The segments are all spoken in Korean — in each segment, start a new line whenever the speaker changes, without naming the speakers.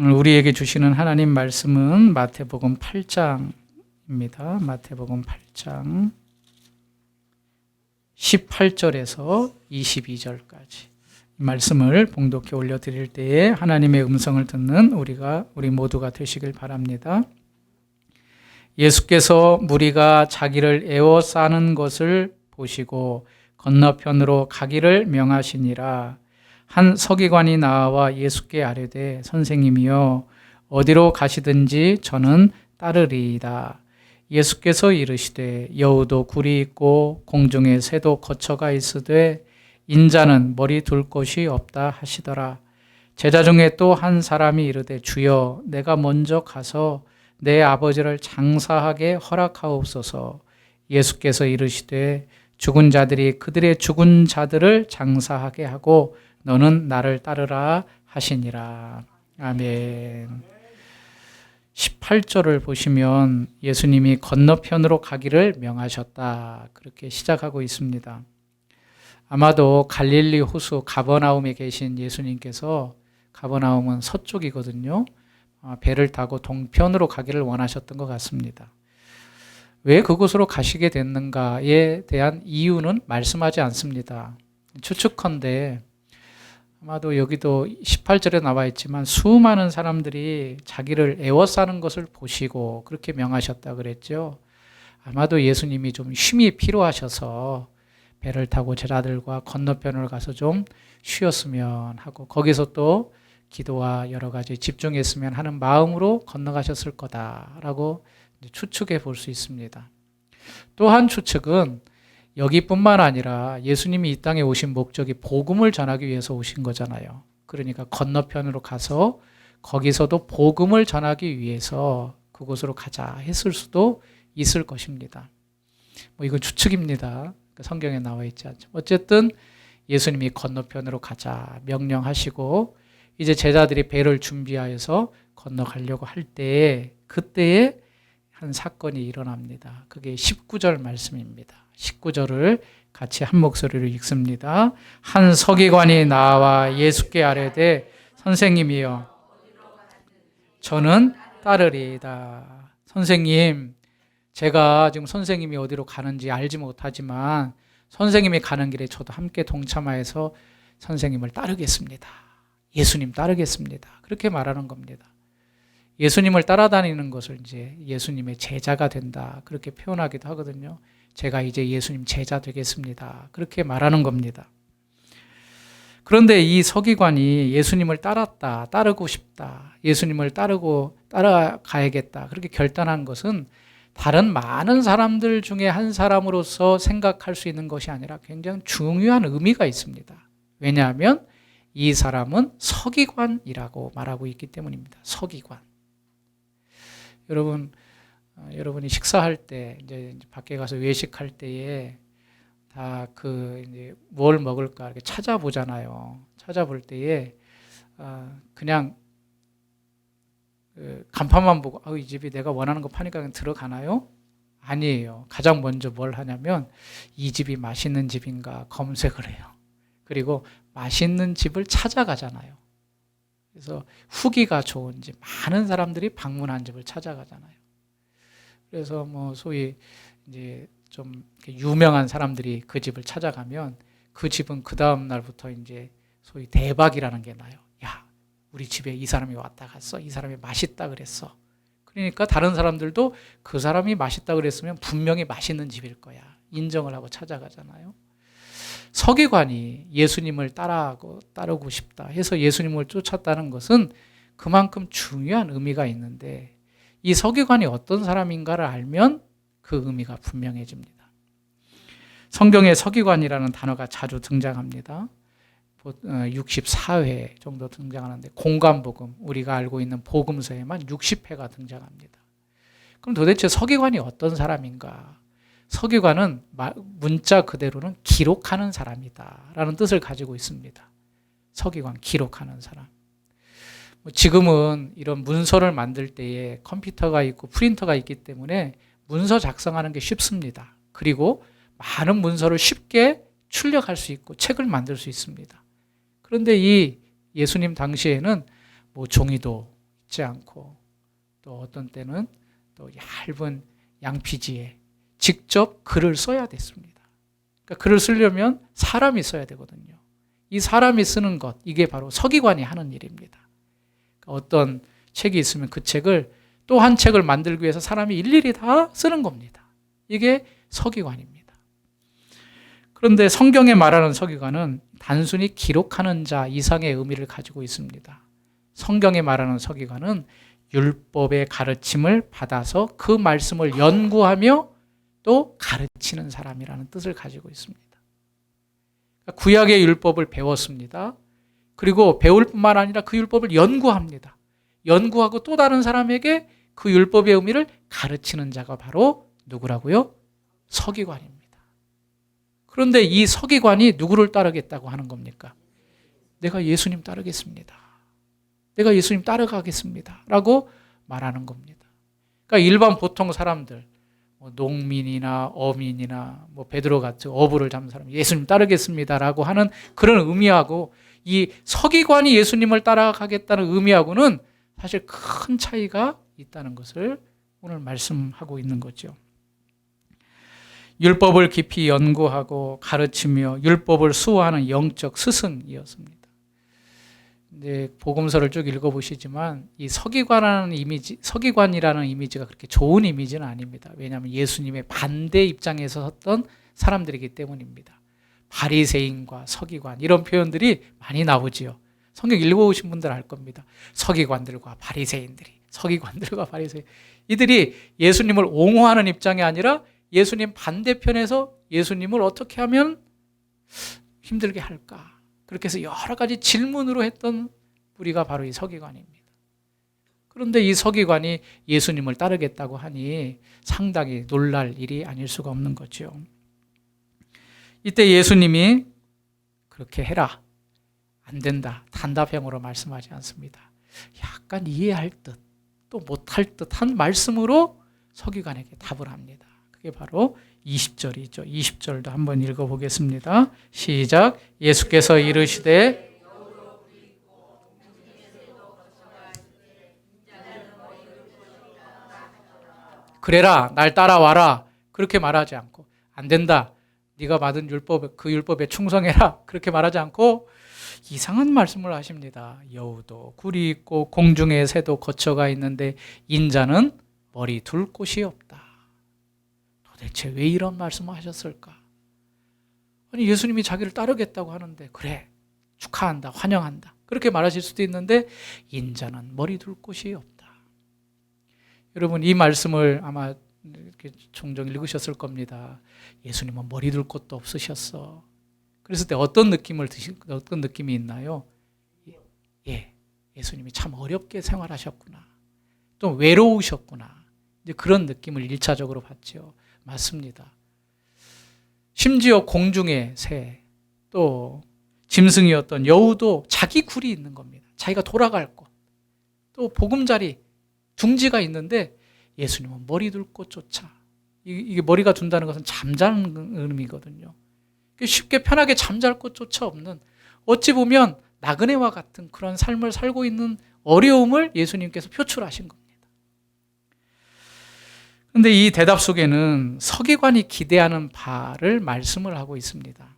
오늘 우리에게 주시는 하나님 말씀은 마태복음 8장입니다. 마태복음 8장 18절에서 22절까지 말씀을 봉독해 올려드릴 때에 하나님의 음성을 듣는 우리 모두가 되시길 바랍니다. 예수께서 무리가 자기를 에워싸는 것을 보시고 건너편으로 가기를 명하시니라. 한 서기관이 나와 예수께 아뢰되 선생님이여 어디로 가시든지 저는 따르리이다. 예수께서 이르시되 여우도 굴이 있고 공중에 새도 거처가 있으되 인자는 머리 둘 곳이 없다 하시더라. 제자 중에 또 한 사람이 이르되 주여 내가 먼저 가서 내 아버지를 장사하게 허락하옵소서. 예수께서 이르시되 죽은 자들이 그들의 죽은 자들을 장사하게 하고 너는 나를 따르라 하시니라. 아멘. 18절을 보시면 예수님이 건너편으로 가기를 명하셨다. 그렇게 시작하고 있습니다. 아마도 갈릴리 호수 가버나움에 계신 예수님께서, 가버나움은 서쪽이거든요. 배를 타고 동편으로 가기를 원하셨던 것 같습니다. 왜 그곳으로 가시게 됐는가에 대한 이유는 말씀하지 않습니다. 추측컨대 아마도 여기도 18절에 나와 있지만 수많은 사람들이 자기를 에워싸는 것을 보시고 그렇게 명하셨다 그랬죠. 아마도 예수님이 좀 쉼이 필요하셔서 배를 타고 제자들과 건너편을 가서 좀 쉬었으면 하고 거기서 또 기도와 여러 가지 집중했으면 하는 마음으로 건너가셨을 거다라고 추측해 볼 수 있습니다. 또 한 추측은 여기뿐만 아니라 예수님이 이 땅에 오신 목적이 복음을 전하기 위해서 오신 거잖아요. 그러니까 건너편으로 가서 거기서도 복음을 전하기 위해서 그곳으로 가자 했을 수도 있을 것입니다. 이건 추측입니다. 성경에 나와 있지 않죠. 어쨌든 예수님이 건너편으로 가자 명령하시고 이제 제자들이 배를 준비하여서 건너가려고 할 때에 그때에 한 사건이 일어납니다. 그게 19절 말씀입니다. 19절을 같이 한 목소리로 읽습니다. 한 서기관이 나와 예수께 아뢰되 선생님이여 저는 따르리이다. 선생님, 제가 지금 선생님이 어디로 가는지 알지 못하지만 선생님이 가는 길에 저도 함께 동참하여서 선생님을 따르겠습니다. 예수님 따르겠습니다. 그렇게 말하는 겁니다. 예수님을 따라다니는 것을 이제 예수님의 제자가 된다. 그렇게 표현하기도 하거든요. 제가 이제 예수님 제자 되겠습니다. 그렇게 말하는 겁니다. 그런데 이 서기관이 예수님을 따르고 싶다. 예수님을 따라가야겠다. 그렇게 결단한 것은 다른 많은 사람들 중에 한 사람으로서 생각할 수 있는 것이 아니라 굉장히 중요한 의미가 있습니다. 왜냐하면 이 사람은 서기관이라고 말하고 있기 때문입니다. 서기관. 여러분이 식사할 때, 이제 밖에 가서 외식할 때에 다 이제 뭘 먹을까 이렇게 찾아보잖아요. 찾아볼 때에, 그냥 간판만 보고, 이 집이 내가 원하는 거 파니까 그냥 들어가나요? 아니에요. 가장 먼저 뭘 하냐면, 이 집이 맛있는 집인가 검색을 해요. 그리고 맛있는 집을 찾아가잖아요. 그래서 후기가 좋은 집, 많은 사람들이 방문한 집을 찾아가잖아요. 그래서 소위 이제 좀 유명한 사람들이 그 집을 찾아가면 그 집은 그 다음 날부터 이제 소위 대박이라는 게 나요. 야, 우리 집에 이 사람이 왔다 갔어. 이 사람이 맛있다 그랬어. 그러니까 다른 사람들도 그 사람이 맛있다 그랬으면 분명히 맛있는 집일 거야. 인정을 하고 찾아가잖아요. 서기관이 예수님을 따르고 싶다 해서 예수님을 쫓았다는 것은 그만큼 중요한 의미가 있는데 이 서기관이 어떤 사람인가를 알면 그 의미가 분명해집니다. 성경에 서기관이라는 단어가 자주 등장합니다. 64회 정도 등장하는데 공관복음, 우리가 알고 있는 복음서에만 60회가 등장합니다. 그럼 도대체 서기관이 어떤 사람인가? 서기관은 문자 그대로는 기록하는 사람이다 라는 뜻을 가지고 있습니다. 서기관, 기록하는 사람. 지금은 이런 문서를 만들 때에 컴퓨터가 있고 프린터가 있기 때문에 문서 작성하는 게 쉽습니다. 그리고 많은 문서를 쉽게 출력할 수 있고 책을 만들 수 있습니다. 그런데 이 예수님 당시에는 종이도 얇지 않고 또 어떤 때는 또 얇은 양피지에 직접 글을 써야 됐습니다. 그러니까 글을 쓰려면 사람이 써야 되거든요. 이 사람이 쓰는 것, 이게 바로 서기관이 하는 일입니다. 그러니까 어떤 책이 있으면 그 책을 또 한 책을 만들기 위해서 사람이 일일이 다 쓰는 겁니다. 이게 서기관입니다. 그런데 성경에 말하는 서기관은 단순히 기록하는 자 이상의 의미를 가지고 있습니다. 성경에 말하는 서기관은 율법의 가르침을 받아서 그 말씀을 연구하며 또 가르치는 사람이라는 뜻을 가지고 있습니다. 구약의 율법을 배웠습니다. 그리고 배울 뿐만 아니라 그 율법을 연구합니다. 연구하고 또 다른 사람에게 그 율법의 의미를 가르치는 자가 바로 누구라고요? 서기관입니다. 그런데 이 서기관이 누구를 따르겠다고 하는 겁니까? 내가 예수님 따르겠습니다. 내가 예수님 따라가겠습니다. 라고 말하는 겁니다. 그러니까 일반 보통 사람들, 농민이나 어민이나 베드로 같은 어부를 잡는 사람, 예수님 따르겠습니다. 라고 하는 그런 의미하고 이 서기관이 예수님을 따라가겠다는 의미하고는 사실 큰 차이가 있다는 것을 오늘 말씀하고 있는 거죠. 율법을 깊이 연구하고 가르치며 율법을 수호하는 영적 스승이었습니다. 근데 복음서를 쭉 읽어보시지만 이 서기관이라는 이미지가 그렇게 좋은 이미지는 아닙니다. 왜냐하면 예수님의 반대 입장에서 섰던 사람들이기 때문입니다. 바리새인과 서기관 이런 표현들이 많이 나오지요. 성경 읽어보신 분들 알 겁니다. 서기관들과 바리새인들이, 서기관들과 바리새인, 이들이 예수님을 옹호하는 입장이 아니라 예수님 반대편에서 예수님을 어떻게 하면 힘들게 할까? 그렇게 해서 여러 가지 질문으로 했던 우리가 바로 이 서기관입니다. 그런데 이 서기관이 예수님을 따르겠다고 하니 상당히 놀랄 일이 아닐 수가 없는 거죠. 이때 예수님이 그렇게 해라, 안 된다, 단답형으로 말씀하지 않습니다. 약간 이해할 듯, 또 못할 듯한 말씀으로 서기관에게 답을 합니다. 그게 바로 20절이죠. 20절도 한번 읽어보겠습니다. 시작. 예수께서 이르시되 그래라, 날 따라와라, 그렇게 말하지 않고, 안 된다, 네가 받은 율법, 그 율법에 충성해라, 그렇게 말하지 않고 이상한 말씀을 하십니다. 여우도 굴이 있고 공중의 새도 거처가 있는데 인자는 머리 둘 곳이 없다. 도대체 왜 이런 말씀을 하셨을까? 아니, 예수님이 자기를 따르겠다고 하는데, 그래, 축하한다, 환영한다, 그렇게 말하실 수도 있는데 인자는 머리 둘 곳이 없다. 여러분, 이 말씀을 아마 이렇게 종종 읽으셨을 겁니다. 예수님은 머리 둘 곳도 없으셨어. 그랬을 때 어떤 느낌이 있나요? 예수님이 참 어렵게 생활하셨구나, 또 외로우셨구나, 이제 그런 느낌을 1차적으로 받죠. 맞습니다. 심지어 공중의 새, 또 짐승이었던 여우도 자기 굴이 있는 겁니다. 자기가 돌아갈 곳, 또 보금자리, 둥지가 있는데 예수님은 머리 둘 곳조차, 이게 머리가 둔다는 것은 잠자는 의미거든요. 쉽게 편하게 잠잘 곳조차 없는, 어찌 보면 나그네와 같은 그런 삶을 살고 있는 어려움을 예수님께서 표출하신 겁니다. 그런데 이 대답 속에는 서기관이 기대하는 바를 말씀을 하고 있습니다.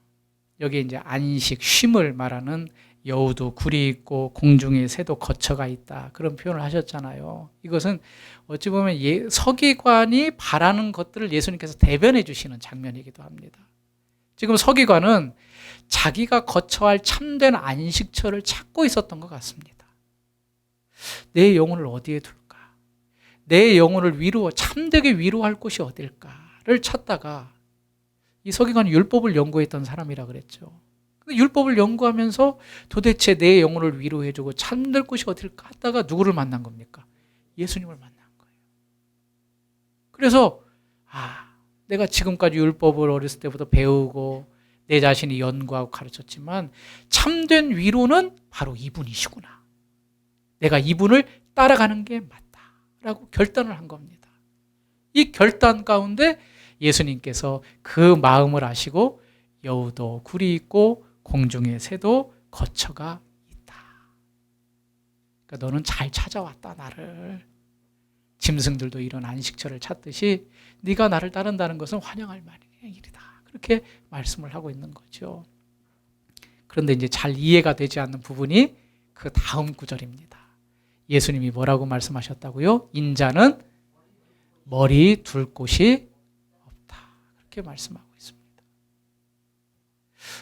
여기 이제 안식, 쉼을 말하는 여우도 굴이 있고 공중의 새도 거처가 있다, 그런 표현을 하셨잖아요. 이것은 어찌 보면 서기관이 바라는 것들을 예수님께서 대변해 주시는 장면이기도 합니다. 지금 서기관은 자기가 거처할 참된 안식처를 찾고 있었던 것 같습니다. 내 영혼을 어디에 둘까? 내 영혼을 참되게 위로할 곳이 어딜까를 찾다가, 이 서기관이 율법을 연구했던 사람이라 그랬죠. 율법을 연구하면서 도대체 내 영혼을 위로해주고 참될 곳이 어딜까 하다가 누구를 만난 겁니까? 예수님을 만난 거예요. 그래서 내가 지금까지 율법을 어렸을 때부터 배우고 내 자신이 연구하고 가르쳤지만 참된 위로는 바로 이분이시구나, 내가 이분을 따라가는 게 맞다라고 결단을 한 겁니다. 이 결단 가운데 예수님께서 그 마음을 아시고 여우도 굴이 있고 공중의 새도 거처가 있다. 그러니까 너는 잘 찾아왔다 나를. 짐승들도 이런 안식처를 찾듯이 네가 나를 따른다는 것은 환영할 만한 일이다. 그렇게 말씀을 하고 있는 거죠. 그런데 이제 잘 이해가 되지 않는 부분이 그 다음 구절입니다. 예수님이 뭐라고 말씀하셨다고요? 인자는 머리 둘 곳이 없다. 그렇게 말씀하고 있습니다.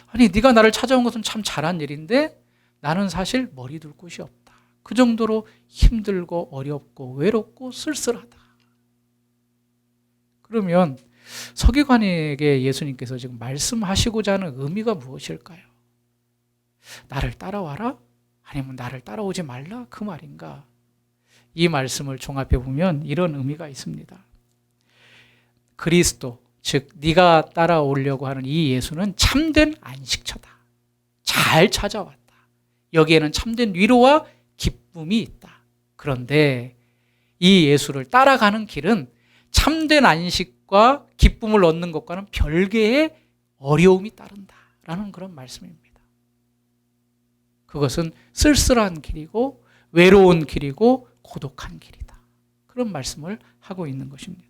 아니 네가 나를 찾아온 것은 참 잘한 일인데 나는 사실 머리 둘 곳이 없다. 그 정도로 힘들고 어렵고 외롭고 쓸쓸하다. 그러면 서기관에게 예수님께서 지금 말씀하시고자 하는 의미가 무엇일까요? 나를 따라와라? 아니면 나를 따라오지 말라? 그 말인가? 이 말씀을 종합해 보면 이런 의미가 있습니다. 그리스도, 즉 네가 따라오려고 하는 이 예수는 참된 안식처다. 잘 찾아왔다. 여기에는 참된 위로와 기쁨이 있다. 그런데 이 예수를 따라가는 길은 참된 안식과 기쁨을 얻는 것과는 별개의 어려움이 따른다라는 그런 말씀입니다. 그것은 쓸쓸한 길이고 외로운 길이고 고독한 길이다. 그런 말씀을 하고 있는 것입니다.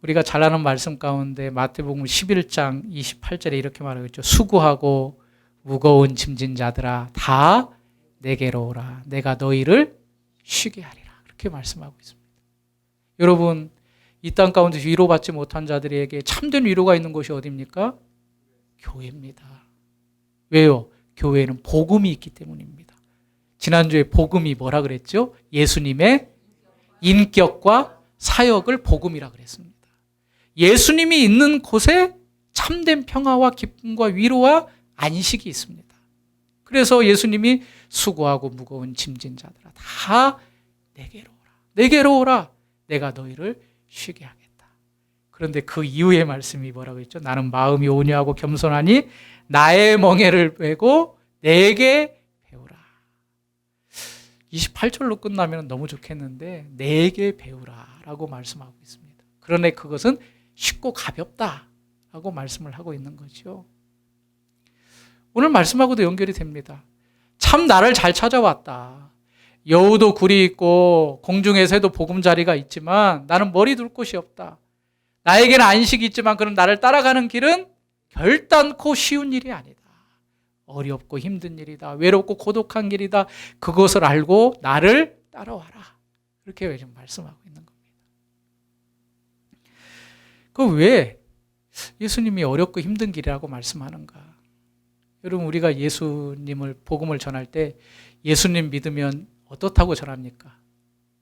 우리가 잘 아는 말씀 가운데 마태복음 11장 28절에 이렇게 말하고 있죠. 수고하고 무거운 짐진 자들아 다 내게로 오라. 내가 너희를 쉬게 하리라. 그렇게 말씀하고 있습니다. 여러분, 이 땅 가운데 위로받지 못한 자들에게 참된 위로가 있는 곳이 어디입니까? 교회입니다. 왜요? 교회에는 복음이 있기 때문입니다. 지난주에 복음이 뭐라 그랬죠? 예수님의 인격과 사역을 복음이라 그랬습니다. 예수님이 있는 곳에 참된 평화와 기쁨과 위로와 안식이 있습니다. 그래서 예수님이 수고하고 무거운 짐진 자들아 다 내게로 오라. 내게로 오라. 내가 너희를 쉬게 하겠다. 그런데 그 이후의 말씀이 뭐라고 했죠? 나는 마음이 온유하고 겸손하니 나의 멍에를 메고 내게 배우라. 28절로 끝나면 너무 좋겠는데 내게 배우라 라고 말씀하고 있습니다. 그런데 그것은 쉽고 가볍다라고 말씀을 하고 있는 거죠. 오늘 말씀하고도 연결이 됩니다. 참 나를 잘 찾아왔다. 여우도 굴이 있고 공중의 새도 보금자리가 있지만 나는 머리 둘 곳이 없다. 나에게는 안식이 있지만 그럼 나를 따라가는 길은 결단코 쉬운 일이 아니다. 어렵고 힘든 일이다. 외롭고 고독한 길이다. 그것을 알고 나를 따라와라. 그렇게 지금 말씀하고 있는 겁니다. 그 왜 예수님이 어렵고 힘든 길이라고 말씀하는가? 여러분, 우리가 예수님을 복음을 전할 때 예수님 믿으면 어떻다고 전합니까?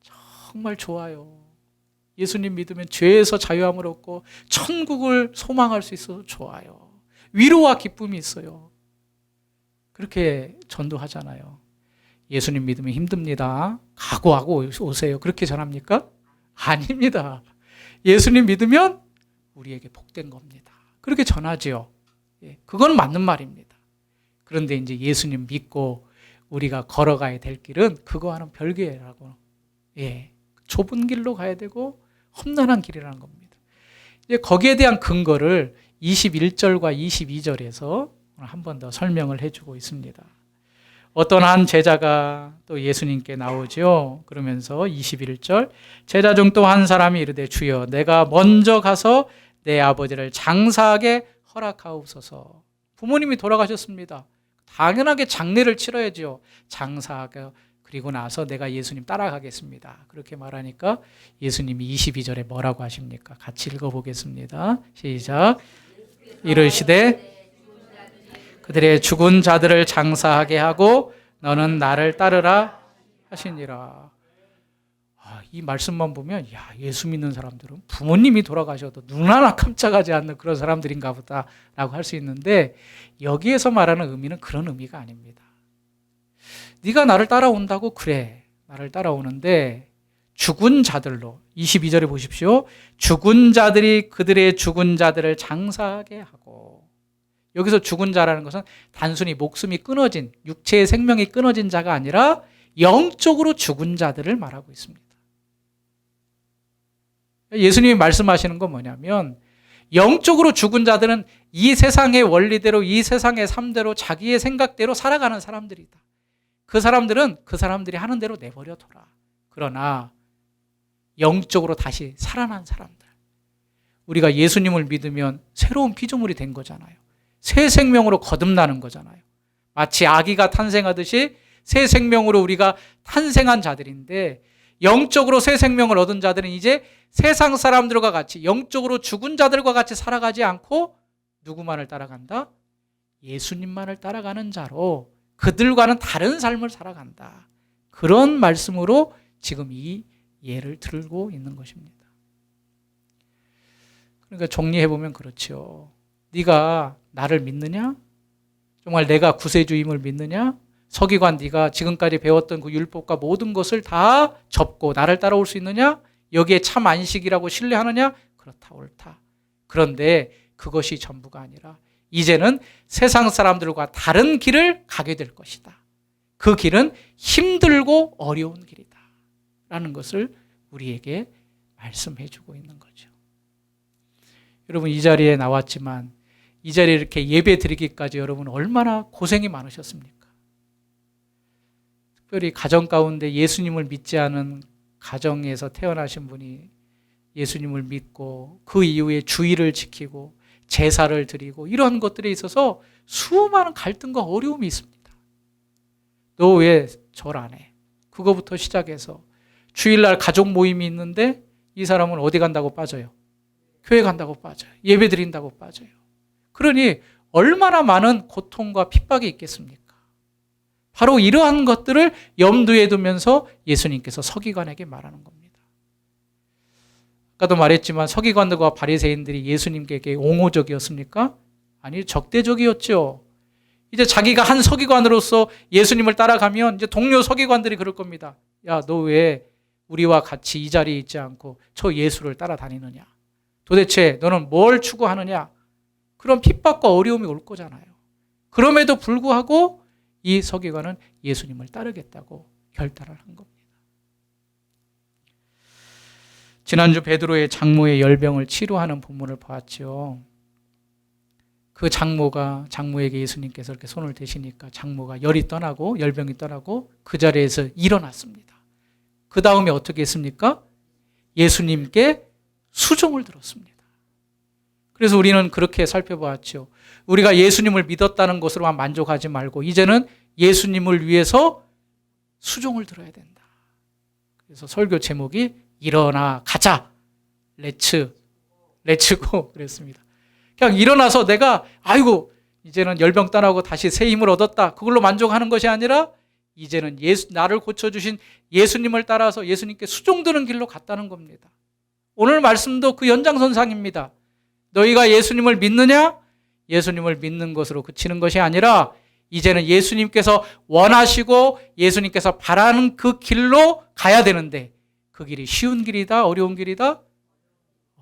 정말 좋아요. 예수님 믿으면 죄에서 자유함을 얻고 천국을 소망할 수 있어서 좋아요. 위로와 기쁨이 있어요. 그렇게 전도하잖아요. 예수님 믿으면 힘듭니다. 각오하고 오세요. 그렇게 전합니까? 아닙니다. 예수님 믿으면 우리에게 복된 겁니다. 그렇게 전하지요. 그건 맞는 말입니다. 그런데 이제 예수님 믿고 우리가 걸어가야 될 길은 그거와는 별개라고. 좁은 길로 가야 되고 험난한 길이라는 겁니다. 이제 거기에 대한 근거를 21절과 22절에서 한 번 더 설명을 해주고 있습니다. 어떤 한 제자가 또 예수님께 나오죠. 그러면서 21절 제자 중 또 한 사람이 이르되 주여 내가 먼저 가서 내 아버지를 장사하게 허락하옵소서. 부모님이 돌아가셨습니다. 당연하게 장례를 치러야죠. 장사하게 그리고 나서 내가 예수님 따라가겠습니다. 그렇게 말하니까 예수님이 22절에 뭐라고 하십니까? 같이 읽어보겠습니다. 시작. 이르시되 그들의 죽은 자들을 장사하게 하고 너는 나를 따르라 하시니라. 이 말씀만 보면 예수 믿는 사람들은 부모님이 돌아가셔도 눈 하나 깜짝하지 않는 그런 사람들인가 보다라고 할 수 있는데 여기에서 말하는 의미는 그런 의미가 아닙니다. 네가 나를 따라온다고 그래. 나를 따라오는데 죽은 자들로 22절에 보십시오. 죽은 자들이 그들의 죽은 자들을 장사하게 하고 여기서 죽은 자라는 것은 단순히 목숨이 끊어진 육체의 생명이 끊어진 자가 아니라 영적으로 죽은 자들을 말하고 있습니다. 예수님이 말씀하시는 건 뭐냐면 영적으로 죽은 자들은 이 세상의 원리대로 이 세상의 삶대로 자기의 생각대로 살아가는 사람들이다. 그 사람들은 그 사람들이 하는 대로 내버려 둬라. 그러나 영적으로 다시 살아난 사람들, 우리가 예수님을 믿으면 새로운 피조물이 된 거잖아요. 새 생명으로 거듭나는 거잖아요. 마치 아기가 탄생하듯이 새 생명으로 우리가 탄생한 자들인데, 영적으로 새 생명을 얻은 자들은 이제 세상 사람들과 같이 영적으로 죽은 자들과 같이 살아가지 않고 누구만을 따라간다? 예수님만을 따라가는 자로 그들과는 다른 삶을 살아간다. 그런 말씀으로 지금 이 예를 들고 있는 것입니다. 그러니까 정리해보면 그렇죠. 네가 나를 믿느냐? 정말 내가 구세주임을 믿느냐? 서기관, 네가 지금까지 배웠던 그 율법과 모든 것을 다 접고 나를 따라올 수 있느냐? 여기에 참 안식이라고 신뢰하느냐? 그렇다, 옳다. 그런데 그것이 전부가 아니라 이제는 세상 사람들과 다른 길을 가게 될 것이다. 그 길은 힘들고 어려운 길이다 라는 것을 우리에게 말씀해 주고 있는 거죠. 여러분, 이 자리에 나왔지만 이 자리에 이렇게 예배 드리기까지 여러분 얼마나 고생이 많으셨습니까? 특별히 가정 가운데 예수님을 믿지 않은 가정에서 태어나신 분이 예수님을 믿고 그 이후에 주의를 지키고 제사를 드리고 이런 것들에 있어서 수많은 갈등과 어려움이 있습니다. 너 왜 절 안 해? 그거부터 시작해서 주일날 가족 모임이 있는데 이 사람은 어디 간다고 빠져요? 교회 간다고 빠져요. 예배 드린다고 빠져요. 그러니 얼마나 많은 고통과 핍박이 있겠습니까? 바로 이러한 것들을 염두에 두면서 예수님께서 서기관에게 말하는 겁니다. 아까도 말했지만 서기관들과 바리새인들이 예수님께 옹호적이었습니까? 아니, 적대적이었죠. 이제 자기가 한 서기관으로서 예수님을 따라가면 이제 동료 서기관들이 그럴 겁니다. 야, 너 왜 우리와 같이 이 자리에 있지 않고 저 예수를 따라다니느냐? 도대체 너는 뭘 추구하느냐? 그런 핍박과 어려움이 올 거잖아요. 그럼에도 불구하고 이 서기관은 예수님을 따르겠다고 결단을 한 겁니다. 지난주 베드로의 장모의 열병을 치료하는 본문을 보았죠. 그 장모에게 예수님께서 이렇게 손을 대시니까 장모가 열이 떠나고 열병이 떠나고 그 자리에서 일어났습니다. 그 다음에 어떻게 했습니까? 예수님께 수종을 들었습니다. 그래서 우리는 그렇게 살펴보았죠. 우리가 예수님을 믿었다는 것으로만 만족하지 말고 이제는 예수님을 위해서 수종을 들어야 된다. 그래서 설교 제목이 일어나 가자. 렛츠고 그랬습니다. 그냥 일어나서 내가 아이고 이제는 열병 떠나고 다시 새 힘을 얻었다. 그걸로 만족하는 것이 아니라 이제는 나를 고쳐주신 예수님을 따라서 예수님께 수종드는 길로 갔다는 겁니다. 오늘 말씀도 그 연장선상입니다. 너희가 예수님을 믿느냐? 예수님을 믿는 것으로 그치는 것이 아니라 이제는 예수님께서 원하시고 예수님께서 바라는 그 길로 가야 되는데 그 길이 쉬운 길이다? 어려운 길이다?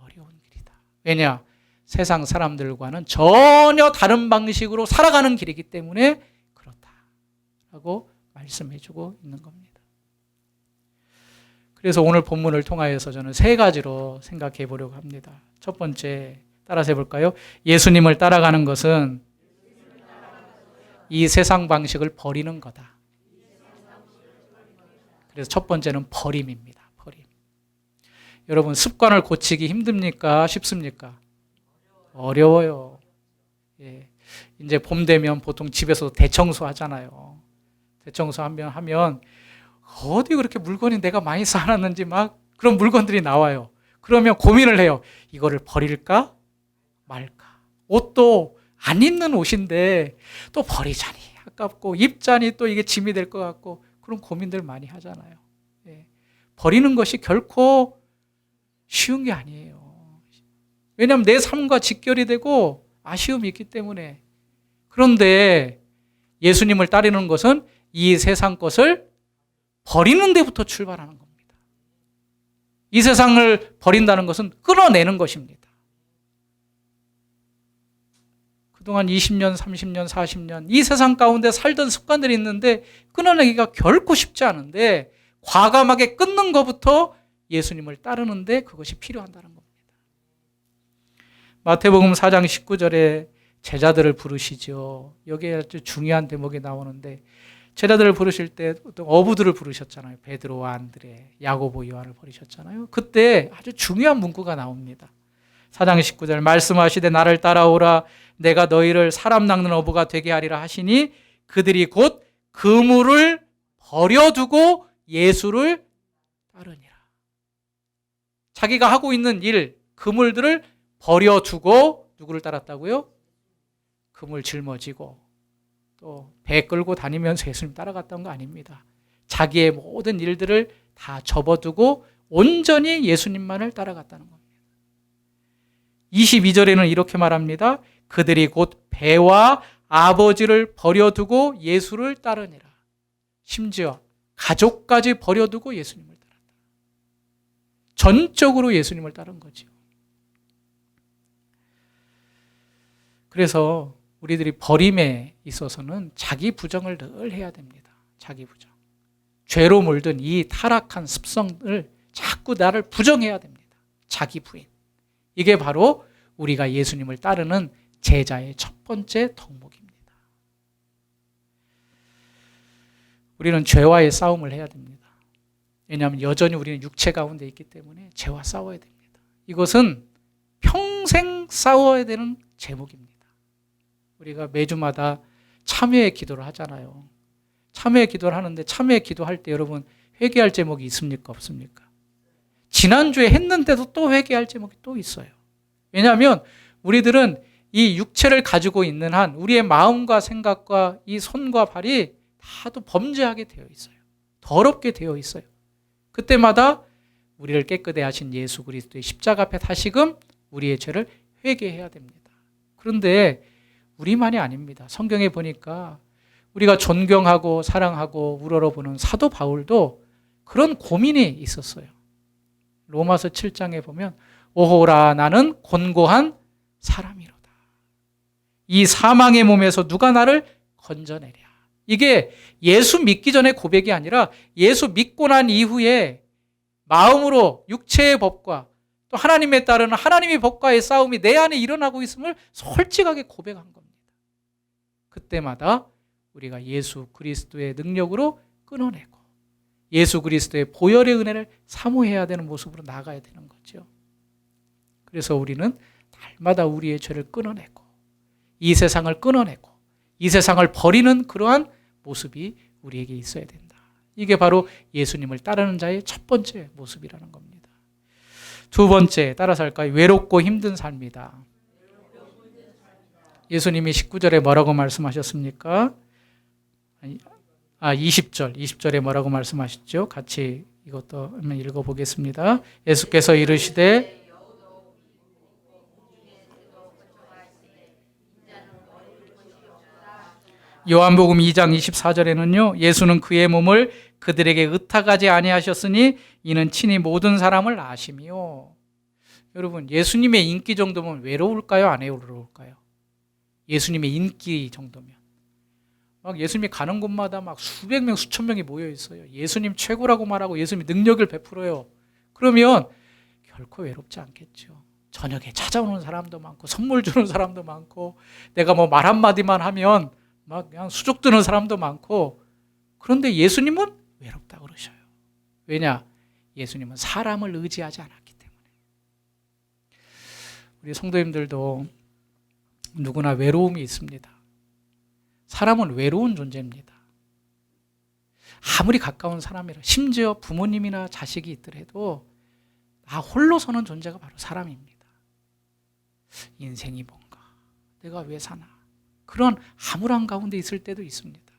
어려운 길이다. 왜냐? 세상 사람들과는 전혀 다른 방식으로 살아가는 길이기 때문에 그렇다라고 말씀해주고 있는 겁니다. 그래서 오늘 본문을 통하여서 저는 세 가지로 생각해 보려고 합니다. 첫 번째, 따라서 해볼까요? 예수님을 따라가는 것은 이 세상 방식을 버리는 거다. 그래서 첫 번째는 버림입니다. 버림. 여러분, 습관을 고치기 힘듭니까? 쉽습니까? 어려워요. 예. 이제 봄 되면 보통 집에서 대청소 하잖아요. 대청소 하면 어디 그렇게 물건이 내가 많이 쌓아놨는지 막 그런 물건들이 나와요. 그러면 고민을 해요. 이거를 버릴까 말까. 옷도 안 입는 옷인데 또 버리자니 아깝고 입자니 또 이게 짐이 될 것 같고 그런 고민들 많이 하잖아요. 예. 버리는 것이 결코 쉬운 게 아니에요. 왜냐하면 내 삶과 직결이 되고 아쉬움이 있기 때문에. 그런데 예수님을 따르는 것은 이 세상 것을 버리는 데부터 출발하는 겁니다. 이 세상을 버린다는 것은 끊어내는 것입니다. 그동안 20년, 30년, 40년 이 세상 가운데 살던 습관들이 있는데 끊어내기가 결코 쉽지 않은데 과감하게 끊는 것부터 예수님을 따르는데 그것이 필요하다는 겁니다. 마태복음 4장 19절에 제자들을 부르시죠. 여기에 아주 중요한 대목이 나오는데 제자들을 부르실 때 어떤 어부들을 부르셨잖아요. 베드로와 안드레, 야고보, 요한을 부르셨잖아요. 그때 아주 중요한 문구가 나옵니다. 4장 19절 말씀하시되 나를 따라오라 내가 너희를 사람 낚는 어부가 되게 하리라 하시니 그들이 곧 그물을 버려두고 예수를 따르니라. 자기가 하고 있는 일, 그물들을 버려두고 누구를 따랐다고요? 그물 짊어지고 또 배 끌고 다니면서 예수님 따라갔던 거 아닙니다. 자기의 모든 일들을 다 접어두고 온전히 예수님만을 따라갔다는 겁니다. 22절에는 이렇게 말합니다. 그들이 곧 배와 아버지를 버려두고 예수를 따르니라. 심지어 가족까지 버려두고 예수님을 따랐다. 전적으로 예수님을 따른 거죠. 그래서 우리들이 버림에 있어서는 자기 부정을 늘 해야 됩니다. 자기 부정. 죄로 물든 이 타락한 습성을 자꾸 나를 부정해야 됩니다. 자기 부인. 이게 바로 우리가 예수님을 따르는 제자의 첫 번째 덕목입니다. 우리는 죄와의 싸움을 해야 됩니다. 왜냐하면 여전히 우리는 육체 가운데 있기 때문에 죄와 싸워야 됩니다. 이것은 평생 싸워야 되는 제목입니다. 우리가 매주마다 참회의 기도를 하잖아요. 참회의 기도를 하는데 참회의 기도할 때 여러분 회개할 제목이 있습니까? 없습니까? 지난주에 했는데도 또 회개할 제목이 또 있어요. 왜냐하면 우리들은 이 육체를 가지고 있는 한 우리의 마음과 생각과 이 손과 발이 다도 범죄하게 되어 있어요. 더럽게 되어 있어요. 그때마다 우리를 깨끗게 하신 예수 그리스도의 십자가 앞에 다시금 우리의 죄를 회개해야 됩니다. 그런데 우리만이 아닙니다. 성경에 보니까 우리가 존경하고 사랑하고 우러러보는 사도 바울도 그런 고민이 있었어요. 로마서 7장에 보면 오호라 나는 곤고한 사람이로다. 이 사망의 몸에서 누가 나를 건져내랴. 이게 예수 믿기 전에 고백이 아니라 예수 믿고 난 이후에 마음으로 육체의 법과 또 하나님에 따르는 하나님의 법과의 싸움이 내 안에 일어나고 있음을 솔직하게 고백한 겁니다. 그때마다 우리가 예수 그리스도의 능력으로 끊어내고 예수 그리스도의 보혈의 은혜를 사모해야 되는 모습으로 나아가야 되는 거죠. 그래서 우리는 날마다 우리의 죄를 끊어내고 이 세상을 끊어내고 이 세상을 버리는 그러한 모습이 우리에게 있어야 된다. 이게 바로 예수님을 따르는 자의 첫 번째 모습이라는 겁니다. 두 번째, 따라서 할까요? 외롭고 힘든 삶이다. 예수님이 19절에 뭐라고 말씀하셨습니까? 20절에 뭐라고 말씀하셨죠? 같이 이것도 한번 읽어보겠습니다. 예수께서 이르시되 요한복음 2장 24절에는요. 예수는 그의 몸을 그들에게 의탁하지 아니하셨으니 이는 친히 모든 사람을 아심이요. 여러분 예수님의 인기 정도면 외로울까요? 안 외로울까요? 예수님의 인기 정도면 막 예수님이 가는 곳마다 막 수백 명 수천 명이 모여 있어요. 예수님 최고라고 말하고 예수님이 능력을 베풀어요. 그러면 결코 외롭지 않겠죠. 저녁에 찾아오는 사람도 많고 선물 주는 사람도 많고 내가 뭐 말 한마디만 하면 막 그냥 수족 드는 사람도 많고 그런데 예수님은 외롭다 그러셔요. 왜냐? 예수님은 사람을 의지하지 않았기 때문에. 우리 성도님들도 누구나 외로움이 있습니다. 사람은 외로운 존재입니다. 아무리 가까운 사람이라 심지어 부모님이나 자식이 있더라도 나 홀로 서는 존재가 바로 사람입니다. 인생이 뭔가 내가 왜 사나 그런 암울한 가운데 있을 때도 있습니다.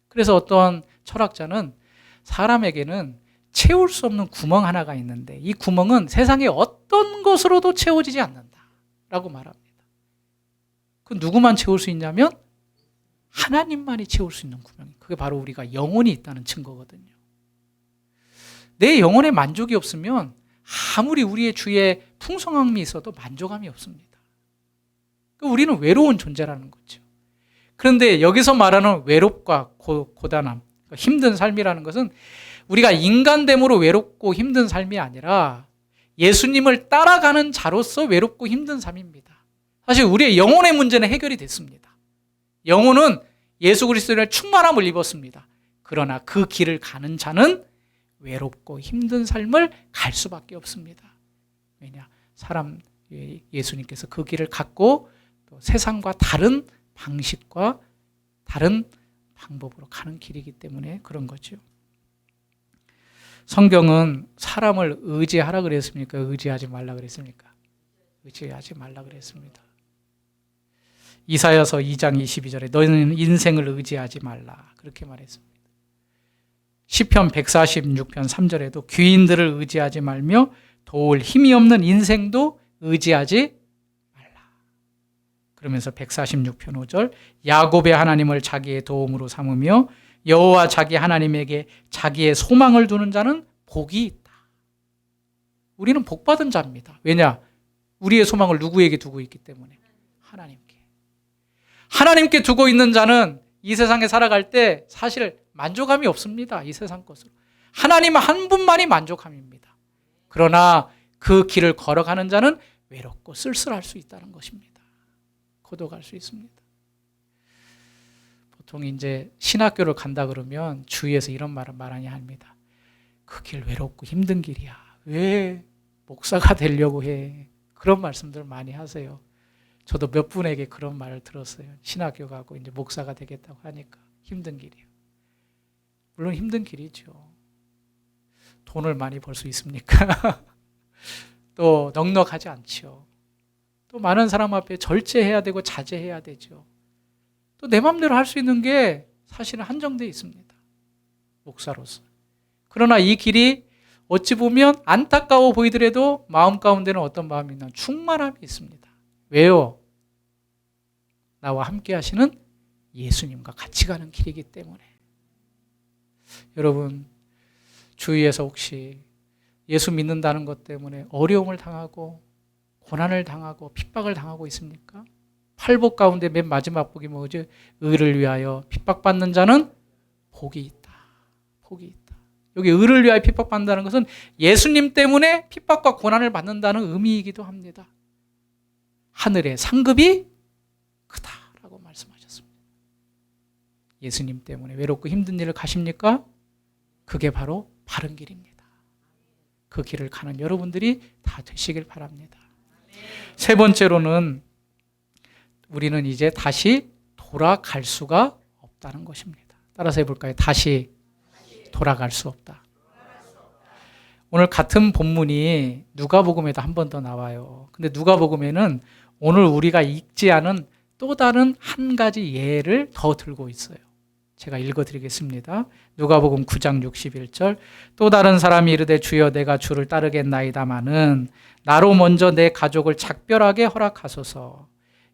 그래서 어떤 철학자는 사람에게는 채울 수 없는 구멍 하나가 있는데 이 구멍은 세상의 어떤 것으로도 채워지지 않는다라고 말합니다. 그 누구만 채울 수 있냐면 하나님만이 채울 수 있는 구멍이 그게 바로 우리가 영혼이 있다는 증거거든요. 내 영혼에 만족이 없으면 아무리 우리의 주위에 풍성함이 있어도 만족함이 없습니다. 우리는 외로운 존재라는 거죠. 그런데 여기서 말하는 외롭과 고단함, 힘든 삶이라는 것은 우리가 인간됨으로 외롭고 힘든 삶이 아니라 예수님을 따라가는 자로서 외롭고 힘든 삶입니다. 사실 우리의 영혼의 문제는 해결이 됐습니다. 영혼은 예수 그리스도의 충만함을 입었습니다. 그러나 그 길을 가는 자는 외롭고 힘든 삶을 갈 수밖에 없습니다. 왜냐? 예수님께서 그 길을 갖고 또 세상과 다른 방식과 다른 방법으로 가는 길이기 때문에 그런 거죠. 성경은 사람을 의지하라 그랬습니까? 의지하지 말라 그랬습니까? 의지하지 말라 그랬습니다. 이사야서 2장 22절에 너희는 인생을 의지하지 말라 그렇게 말했습니다. 시편 146편 3절에도 귀인들을 의지하지 말며 도울 힘이 없는 인생도 의지하지 말라. 그러면서 146편 5절 야곱의 하나님을 자기의 도움으로 삼으며 여호와 자기 하나님에게 자기의 소망을 두는 자는 복이 있다. 우리는 복받은 자입니다. 왜냐? 우리의 소망을 누구에게 두고 있기 때문에 하나님께. 하나님께 두고 있는 자는 이 세상에 살아갈 때 사실 만족함이 없습니다. 이 세상 것으로. 하나님 한 분만이 만족함입니다. 그러나 그 길을 걸어가는 자는 외롭고 쓸쓸할 수 있다는 것입니다. 고독할 수 있습니다. 보통 이제 신학교를 간다 그러면 주위에서 이런 말을 많이 합니다. 그 길 외롭고 힘든 길이야. 왜 목사가 되려고 해? 그런 말씀들 많이 하세요. 저도 몇 분에게 그런 말을 들었어요. 신학교 가고 이제 목사가 되겠다고 하니까 힘든 길이요. 물론 힘든 길이죠. 돈을 많이 벌 수 있습니까? 또 넉넉하지 않죠. 또 많은 사람 앞에 절제해야 되고 자제해야 되죠. 또 내 마음대로 할 수 있는 게 사실은 한정되어 있습니다. 목사로서. 그러나 이 길이 어찌 보면 안타까워 보이더라도 마음 가운데는 어떤 마음이 있나? 충만함이 있습니다. 왜요? 나와 함께 하시는 예수님과 같이 가는 길이기 때문에. 여러분, 주위에서 혹시 예수 믿는다는 것 때문에 어려움을 당하고 고난을 당하고 핍박을 당하고 있습니까? 팔복 가운데 맨 마지막 복이 뭐죠? 의를 위하여 핍박받는 자는 복이 있다. 복이 있다. 여기 의를 위하여 핍박받는다는 것은 예수님 때문에 핍박과 고난을 받는다는 의미이기도 합니다. 하늘의 상급이 크다라고 말씀하셨습니다. 예수님 때문에 외롭고 힘든 일을 가십니까? 그게 바로 바른 길입니다. 그 길을 가는 여러분들이 다 되시길 바랍니다. 세 번째로는 우리는 이제 다시 돌아갈 수가 없다는 것입니다. 따라서 해볼까요? 다시 돌아갈 수 없다. 오늘 같은 본문이 누가복음에도 한 번 더 나와요. 근데 누가복음에는 오늘 우리가 읽지 않은 또 다른 한 가지 예를 더 들고 있어요. 제가 읽어드리겠습니다. 누가복음 9장 61절 또 다른 사람이 이르되 주여 내가 주를 따르겠나이다마는 나로 먼저 내 가족을 작별하게 허락하소서.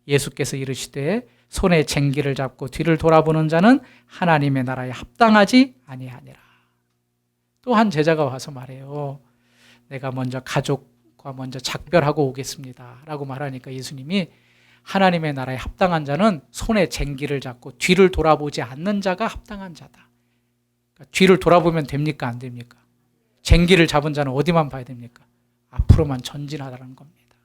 예수께서 이르시되 손에 쟁기를 잡고 뒤를 돌아보는 자는 하나님의 나라에 합당하지 아니하니라. 또 한 제자가 와서 말해요. 내가 먼저 가족과 먼저 작별하고 오겠습니다 라고 말하니까 예수님이 하나님의 나라에 합당한 자는 손에 쟁기를 잡고 뒤를 돌아보지 않는 자가 합당한 자다. 그러니까 뒤를 돌아보면 됩니까? 안 됩니까? 쟁기를 잡은 자는 어디만 봐야 됩니까? 앞으로만 전진하라는 겁니다.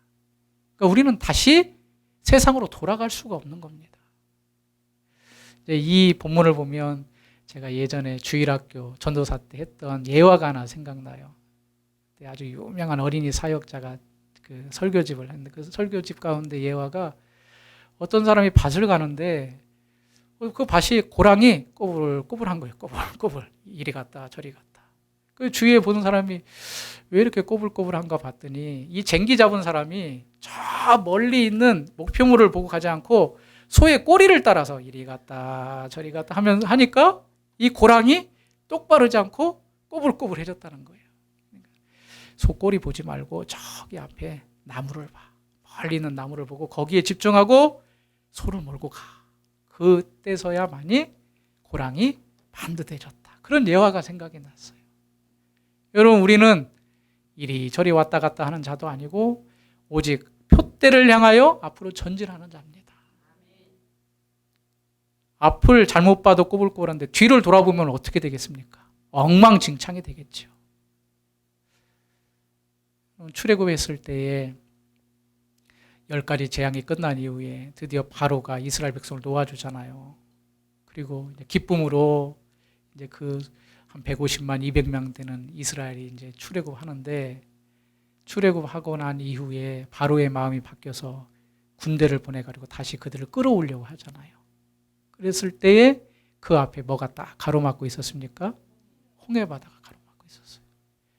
그러니까 우리는 다시 세상으로 돌아갈 수가 없는 겁니다. 이 본문을 보면 제가 예전에 주일학교 전도사 때 했던 예화가 하나 생각나요. 아주 유명한 어린이 사역자가 그 설교집을 했는데 그 설교집 가운데 예화가 어떤 사람이 밭을 가는데 그 밭이 고랑이 꼬불꼬불한 거예요. 꼬불꼬불 이리 갔다 저리 갔다. 그 주위에 보는 사람이 왜 이렇게 꼬불꼬불한가 봤더니 이 쟁기 잡은 사람이 저 멀리 있는 목표물을 보고 가지 않고 소의 꼬리를 따라서 이리 갔다 저리 갔다 하니까 이 고랑이 똑바르지 않고 꼬불꼬불해졌다는 거예요. 소 꼬리 보지 말고 저기 앞에 나무를 봐. 멀리 있는 나무를 보고 거기에 집중하고 소를 몰고 가. 그때서야만이 고랑이 반듯해졌다. 그런 예화가 생각이 났어요. 여러분, 우리는 이리저리 왔다 갔다 하는 자도 아니고 오직 표대를 향하여 앞으로 전진하는 자입니다. 앞을 잘못 봐도 꼬불꼬불한데 뒤를 돌아보면 어떻게 되겠습니까? 엉망진창이 되겠죠. 출애굽했을 때에 10가지 재앙이 끝난 이후에 드디어 바로가 이스라엘 백성을 놓아주잖아요. 그리고 이제 기쁨으로 이제 그 한 150만, 200명 되는 이스라엘이 이제 출애굽하는데, 출애굽하고 난 이후에 바로의 마음이 바뀌어서 군대를 보내가지고 다시 그들을 끌어오려고 하잖아요. 그랬을 때에 그 앞에 뭐가 딱 가로막고 있었습니까? 홍해바다가 가로막고 있었어요.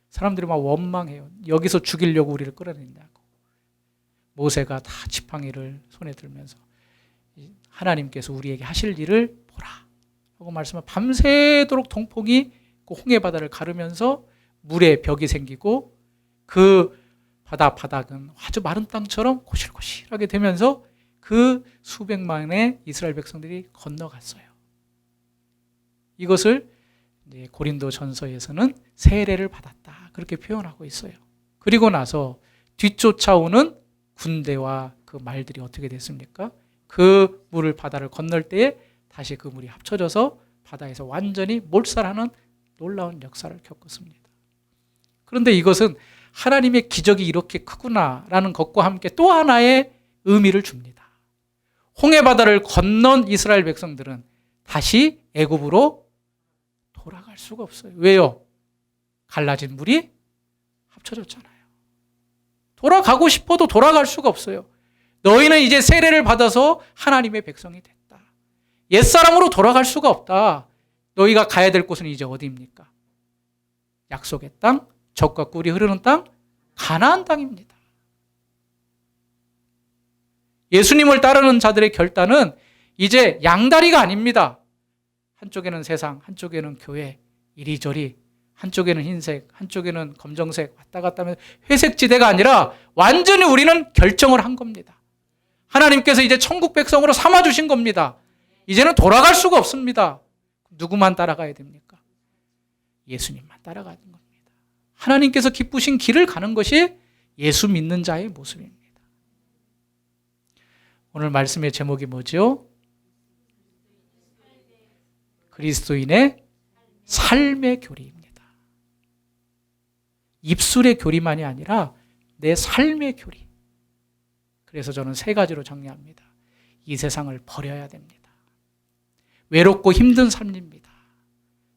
사람들이 막 원망해요. 여기서 죽이려고 우리를 끌어낸다고. 모세가 다 지팡이를 손에 들면서 하나님께서 우리에게 하실 일을 보라 하고 말씀을, 밤새도록 동폭이 그 홍해바다를 가르면서 물에 벽이 생기고 그 바닥은 아주 마른 땅처럼 고실고실하게 되면서 그 수백만의 이스라엘 백성들이 건너갔어요. 이것을 고린도 전서에서는 세례를 받았다 그렇게 표현하고 있어요. 그리고 나서 뒤쫓아오는 군대와 그 말들이 어떻게 됐습니까? 그 물을, 바다를 건널 때에 다시 그 물이 합쳐져서 바다에서 완전히 몰살하는 놀라운 역사를 겪었습니다. 그런데 이것은 하나님의 기적이 이렇게 크구나라는 것과 함께 또 하나의 의미를 줍니다. 홍해바다를 건넌 이스라엘 백성들은 다시 애굽으로 돌아갈 수가 없어요. 왜요? 갈라진 물이 합쳐졌잖아요. 돌아가고 싶어도 돌아갈 수가 없어요. 너희는 이제 세례를 받아서 하나님의 백성이 됐다. 옛사람으로 돌아갈 수가 없다. 너희가 가야 될 곳은 이제 어디입니까? 약속의 땅, 젖과 꿀이 흐르는 땅, 가나안 땅입니다. 예수님을 따르는 자들의 결단은 이제 양다리가 아닙니다. 한쪽에는 세상, 한쪽에는 교회, 이리저리, 한쪽에는 흰색, 한쪽에는 검정색 왔다 갔다 하면서 회색 지대가 아니라 완전히 우리는 결정을 한 겁니다. 하나님께서 이제 천국 백성으로 삼아주신 겁니다. 이제는 돌아갈 수가 없습니다. 누구만 따라가야 됩니까? 예수님만 따라가는 겁니다. 하나님께서 기쁘신 길을 가는 것이 예수 믿는 자의 모습입니다. 오늘 말씀의 제목이 뭐죠? 그리스도인의 삶의 교리입니다. 입술의 교리만이 아니라 내 삶의 교리. 그래서 저는 세 가지로 정리합니다. 이 세상을 버려야 됩니다. 외롭고 힘든 삶입니다.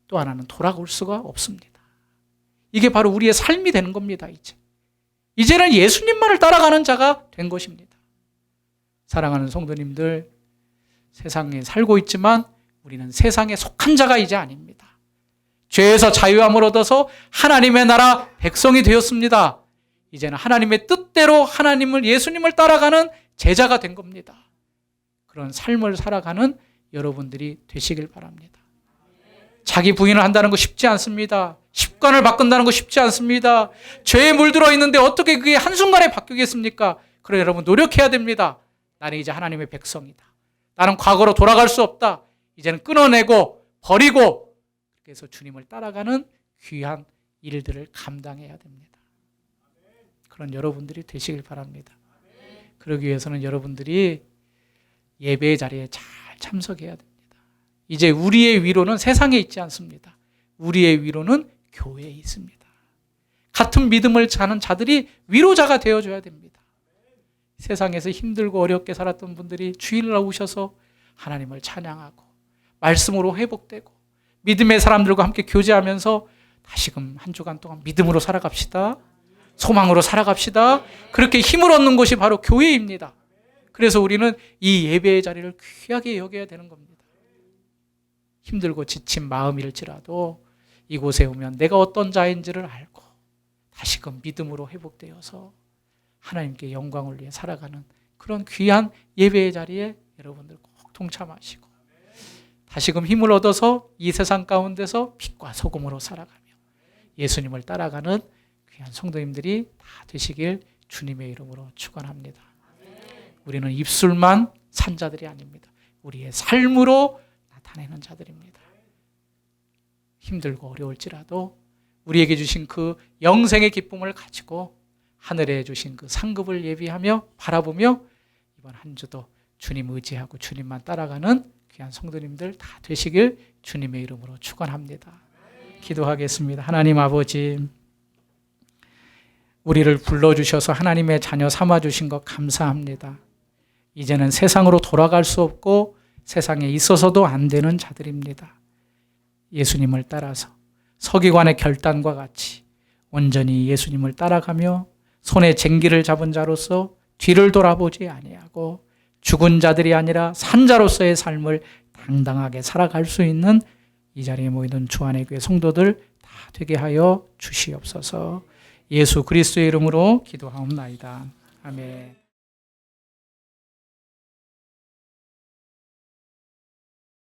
또 하나는 돌아올 수가 없습니다. 이게 바로 우리의 삶이 되는 겁니다. 이제는 예수님만을 따라가는 자가 된 것입니다. 사랑하는 성도님들, 세상에 살고 있지만 우리는 세상에 속한 자가 이제 아닙니다. 죄에서 자유함을 얻어서 하나님의 나라 백성이 되었습니다. 이제는 하나님의 뜻대로 하나님을, 예수님을 따라가는 제자가 된 겁니다. 그런 삶을 살아가는 여러분들이 되시길 바랍니다. 자기 부인을 한다는 거 쉽지 않습니다. 습관을 바꾼다는 거 쉽지 않습니다. 죄에 물들어 있는데 어떻게 그게 한순간에 바뀌겠습니까? 그래 여러분 노력해야 됩니다. 나는 이제 하나님의 백성이다. 나는 과거로 돌아갈 수 없다. 이제는 끊어내고 버리고, 그래서 주님을 따라가는 귀한 일들을 감당해야 됩니다. 그런 여러분들이 되시길 바랍니다. 그러기 위해서는 여러분들이 예배의 자리에 잘 참석해야 됩니다. 이제 우리의 위로는 세상에 있지 않습니다. 우리의 위로는 교회에 있습니다. 같은 믿음을 자는 자들이 위로자가 되어줘야 됩니다. 세상에서 힘들고 어렵게 살았던 분들이 주일날 오셔서 하나님을 찬양하고 말씀으로 회복되고 믿음의 사람들과 함께 교제하면서 다시금 한 주간 동안 믿음으로 살아갑시다. 소망으로 살아갑시다. 그렇게 힘을 얻는 곳이 바로 교회입니다. 그래서 우리는 이 예배의 자리를 귀하게 여겨야 되는 겁니다. 힘들고 지친 마음일지라도 이곳에 오면 내가 어떤 자인지를 알고 다시금 믿음으로 회복되어서 하나님께 영광을 위해 살아가는 그런 귀한 예배의 자리에 여러분들 꼭 동참하시고 다시금 힘을 얻어서 이 세상 가운데서 빛과 소금으로 살아가며 예수님을 따라가는 귀한 성도님들이 다 되시길 주님의 이름으로 축원합니다. 우리는 입술만 산 자들이 아닙니다. 우리의 삶으로 나타내는 자들입니다. 힘들고 어려울지라도 우리에게 주신 그 영생의 기쁨을 가지고 하늘에 주신 그 상급을 예비하며 바라보며 이번 한 주도 주님 의지하고 주님만 따라가는 귀한 성도님들 다 되시길 주님의 이름으로 축원합니다. 기도하겠습니다. 하나님 아버지, 우리를 불러주셔서 하나님의 자녀 삼아주신 것 감사합니다. 이제는 세상으로 돌아갈 수 없고 세상에 있어서도 안 되는 자들입니다. 예수님을 따라서 서기관의 결단과 같이 온전히 예수님을 따라가며 손에 쟁기를 잡은 자로서 뒤를 돌아보지 아니하고 죽은 자들이 아니라 산 자로서의 삶을 당당하게 살아갈 수 있는 이 자리에 모이는 주안의 교회 성도들 다 되게 하여 주시옵소서. 예수 그리스도의 이름으로 기도하옵나이다. 아멘.